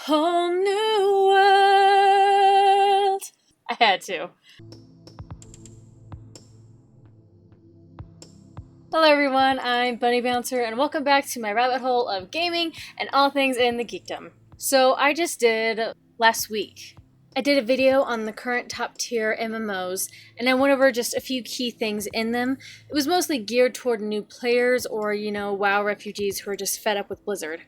Whole new world. I had to. Hello everyone, I'm Bunny Bouncer and welcome back to my rabbit hole of gaming and all things in the geekdom. So I just did last week. I did a video on the current top tier MMOs and I went over just a few key things in them. It was mostly geared toward new players or, WoW refugees who are just fed up with Blizzard.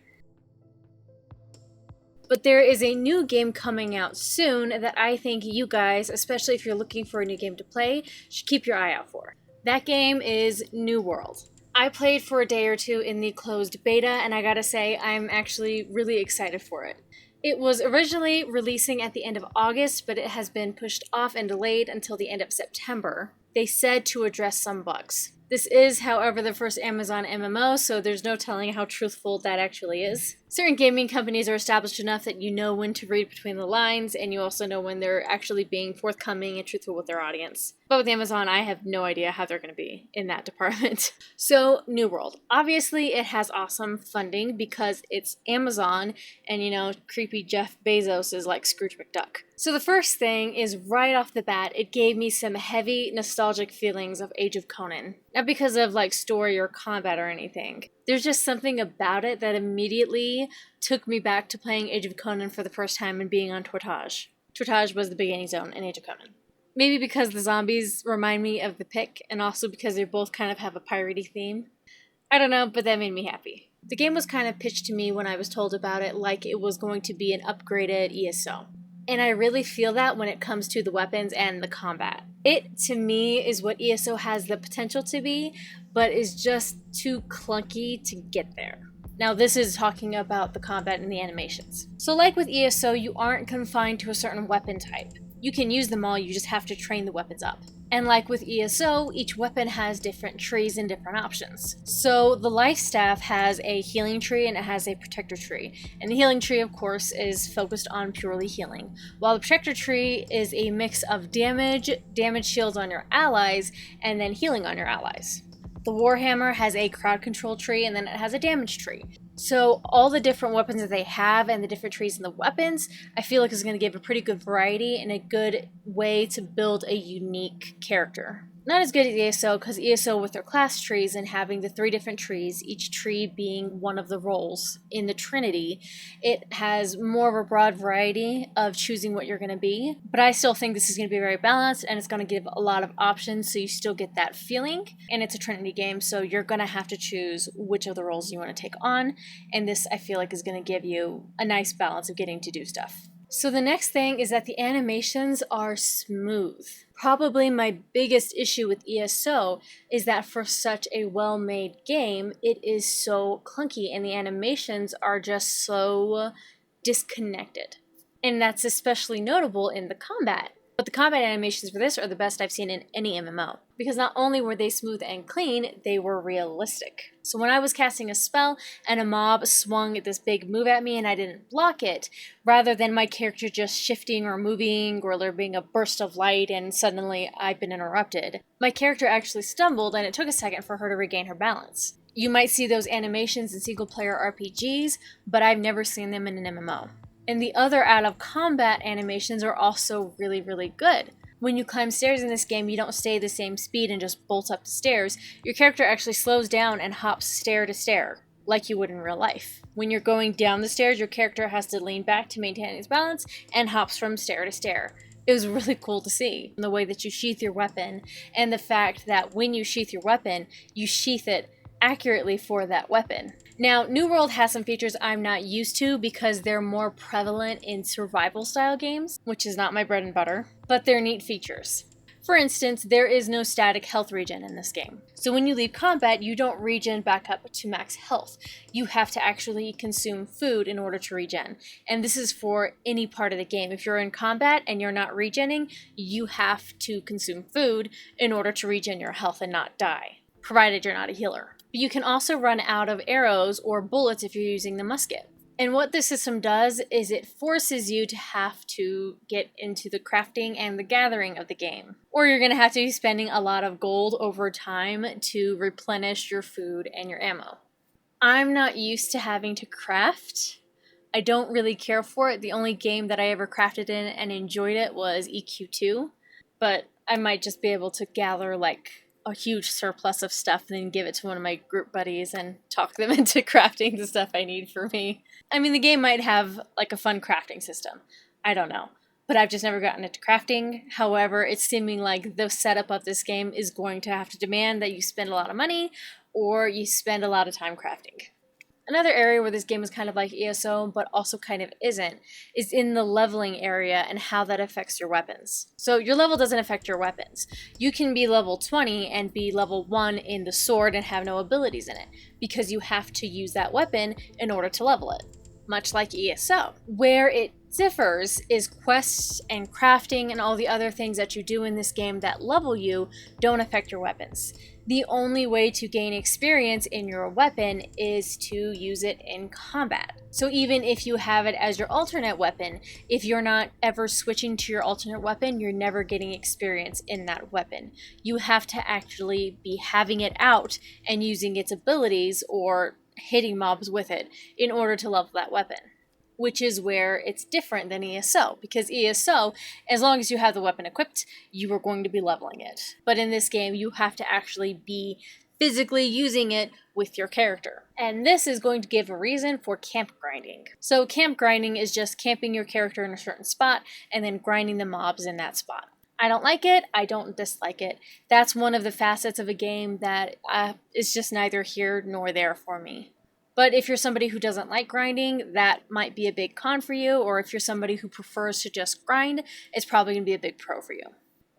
But there is a new game coming out soon that I think you guys, especially if you're looking for a new game to play, should keep your eye out for. That game is New World. I played for a day or two in the closed beta, and I gotta say, I'm actually really excited for it. It was originally releasing at the end of August, but it has been pushed off and delayed until the end of September. They said to address some bugs. This is, however, the first Amazon MMO, so there's no telling how truthful that actually is. Certain gaming companies are established enough that you know when to read between the lines, and you also know when they're actually being forthcoming and truthful with their audience. But with Amazon, I have no idea how they're going to be in that department. So, New World. Obviously, it has awesome funding because it's Amazon, and creepy Jeff Bezos is like Scrooge McDuck. So the first thing is, right off the bat, it gave me some heavy nostalgic feelings of Age of Conan. Not because of story or combat or anything. There's just something about it that immediately took me back to playing Age of Conan for the first time and being on Tortage. Tortage was the beginning zone in Age of Conan. Maybe because the zombies remind me of the Pick, and also because they both kind of have a piratey theme. I don't know, but that made me happy. The game was kind of pitched to me when I was told about it like it was going to be an upgraded ESO. And I really feel that when it comes to the weapons and the combat. It, to me, is what ESO has the potential to be, but is just too clunky to get there. Now, this is talking about the combat and the animations. So like with ESO, you aren't confined to a certain weapon type. You can use them all, you just have to train the weapons up. And like with ESO, each weapon has different trees and different options. So the life staff has a healing tree and it has a protector tree. And the healing tree, of course, is focused on purely healing, while the protector tree is a mix of damage shields on your allies, and then healing on your allies. The Warhammer has a crowd control tree and then it has a damage tree. So all the different weapons that they have and the different trees in the weapons, I feel like is going to give a pretty good variety and a good way to build a unique character. Not as good as ESO, because ESO with their class trees and having the 3 different trees, each tree being one of the roles in the Trinity, it has more of a broad variety of choosing what you're going to be. But I still think this is going to be very balanced and it's going to give a lot of options so you still get that feeling. And it's a Trinity game, so you're going to have to choose which of the roles you want to take on. And this, I feel like, is going to give you a nice balance of getting to do stuff. So the next thing is that the animations are smooth. Probably my biggest issue with ESO is that for such a well-made game, it is so clunky and the animations are just so disconnected. And that's especially notable in the combat. But the combat animations for this are the best I've seen in any MMO. Because not only were they smooth and clean, they were realistic. So when I was casting a spell and a mob swung this big move at me and I didn't block it, rather than my character just shifting or moving or there being a burst of light and suddenly I've been interrupted, my character actually stumbled and it took a second for her to regain her balance. You might see those animations in single-player RPGs, but I've never seen them in an MMO. And the other out-of-combat animations are also really, really good. When you climb stairs in this game, you don't stay the same speed and just bolt up the stairs. Your character actually slows down and hops stair to stair, like you would in real life. When you're going down the stairs, your character has to lean back to maintain its balance and hops from stair to stair. It was really cool to see the way that you sheath your weapon and the fact that when you sheath your weapon, you sheath it accurately for that weapon. Now, New World has some features I'm not used to because they're more prevalent in survival style games, which is not my bread and butter, but they're neat features. For instance, there is no static health regen in this game. So when you leave combat, you don't regen back up to max health. You have to actually consume food in order to regen. And this is for any part of the game. If you're in combat and you're not regenning, you have to consume food in order to regen your health and not die, provided you're not a healer. But you can also run out of arrows or bullets if you're using the musket. And what this system does is it forces you to have to get into the crafting and the gathering of the game. Or you're going to have to be spending a lot of gold over time to replenish your food and your ammo. I'm not used to having to craft, I don't really care for it. The only game that I ever crafted in and enjoyed it was EQ2, but I might just be able to gather like a huge surplus of stuff and then give it to one of my group buddies and talk them into crafting the stuff I need for me. I mean, the game might have like a fun crafting system. I don't know. But I've just never gotten into crafting. However, it's seeming like the setup of this game is going to have to demand that you spend a lot of money or you spend a lot of time crafting. Another area where this game is kind of like ESO, but also kind of isn't, is in the leveling area and how that affects your weapons. So your level doesn't affect your weapons. You can be level 20 and be level 1 in the sword and have no abilities in it, because you have to use that weapon in order to level it, much like ESO. Where it differs is quests and crafting and all the other things that you do in this game that level you don't affect your weapons. The only way to gain experience in your weapon is to use it in combat. So even if you have it as your alternate weapon, if you're not ever switching to your alternate weapon, you're never getting experience in that weapon. You have to actually be having it out and using its abilities or hitting mobs with it in order to level that weapon. Which is where it's different than ESO, because ESO, as long as you have the weapon equipped, you are going to be leveling it. But in this game, you have to actually be physically using it with your character. And this is going to give a reason for camp grinding. So camp grinding is just camping your character in a certain spot and then grinding the mobs in that spot. I don't like it, I don't dislike it. That's one of the facets of a game that is just neither here nor there for me. But if you're somebody who doesn't like grinding, that might be a big con for you, or if you're somebody who prefers to just grind, it's probably going to be a big pro for you.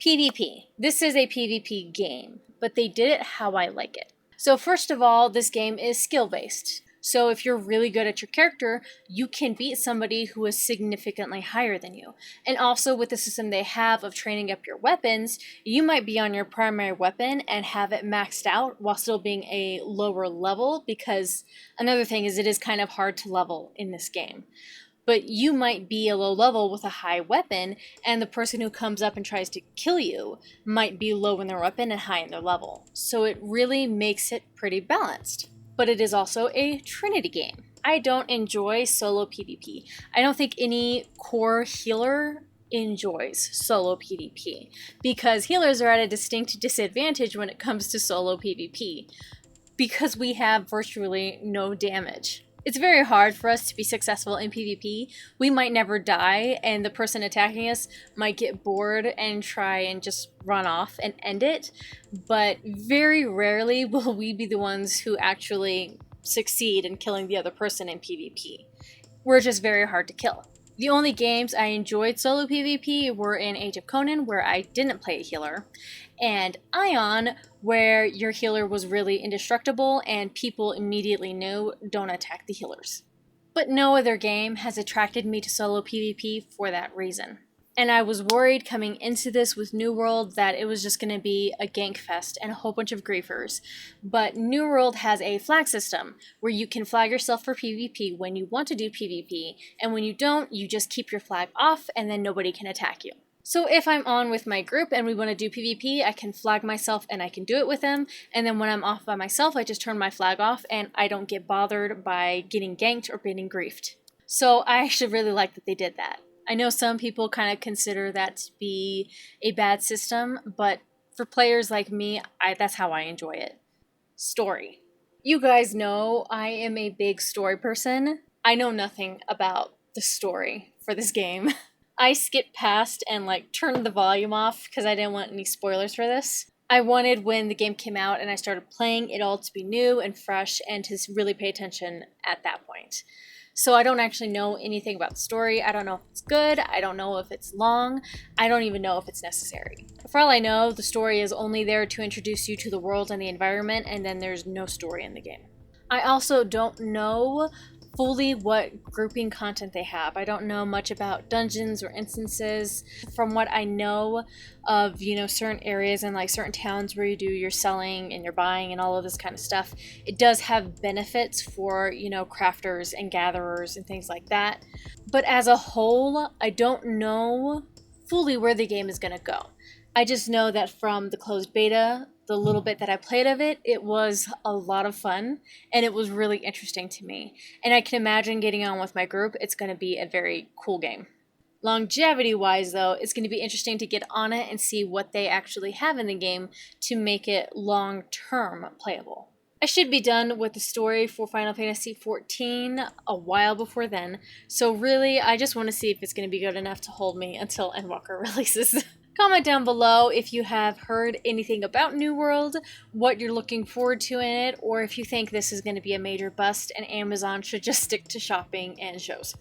PvP. This is a PvP game, but they did it how I like it. So first of all, this game is skill-based. So if you're really good at your character, you can beat somebody who is significantly higher than you. And also with the system they have of training up your weapons, you might be on your primary weapon and have it maxed out while still being a lower level, because another thing is it is kind of hard to level in this game. But you might be a low level with a high weapon, and the person who comes up and tries to kill you might be low in their weapon and high in their level. So it really makes it pretty balanced. But it is also a Trinity game. I don't enjoy solo PvP. I don't think any core healer enjoys solo PvP, because healers are at a distinct disadvantage when it comes to solo PvP, because we have virtually no damage. It's very hard for us to be successful in PvP. We might never die, and the person attacking us might get bored and try and just run off and end it, but very rarely will we be the ones who actually succeed in killing the other person in PvP. We're just very hard to kill. The only games I enjoyed solo PvP were in Age of Conan, where I didn't play a healer, and Ion, where your healer was really indestructible and people immediately knew, don't attack the healers. But no other game has attracted me to solo PvP for that reason. And I was worried coming into this with New World that it was just going to be a gank fest and a whole bunch of griefers. But New World has a flag system where you can flag yourself for PvP when you want to do PvP, and when you don't, you just keep your flag off and then nobody can attack you. So if I'm on with my group and we want to do PvP, I can flag myself and I can do it with them, and then when I'm off by myself, I just turn my flag off and I don't get bothered by getting ganked or getting griefed. So I actually really like that they did that. I know some people kind of consider that to be a bad system, but for players like me, that's how I enjoy it. Story. You guys know I am a big story person. I know nothing about the story for this game. I skipped past and turned the volume off because I didn't want any spoilers for this. I wanted, when the game came out and I started playing, it all to be new and fresh and to really pay attention at that point. So I don't actually know anything about the story. I don't know if it's good. I don't know if it's long. I don't even know if it's necessary. For all I know, the story is only there to introduce you to the world and the environment, and then there's no story in the game. I also don't know fully what grouping content they have. I don't know much about dungeons or instances. From what I know of, certain areas and certain towns where you do your selling and your buying and all of this kind of stuff, it does have benefits for, crafters and gatherers and things like that. But as a whole, I don't know fully where the game is going to go. I just know that from the closed beta, the little bit that I played of it, it was a lot of fun and it was really interesting to me. And I can imagine getting on with my group, it's going to be a very cool game. Longevity wise, though, it's going to be interesting to get on it and see what they actually have in the game to make it long term playable. I should be done with the story for Final Fantasy XIV a while before then, so really I just want to see if it's going to be good enough to hold me until Endwalker releases. Comment down below if you have heard anything about New World, what you're looking forward to in it, or if you think this is going to be a major bust and Amazon should just stick to shopping and shows.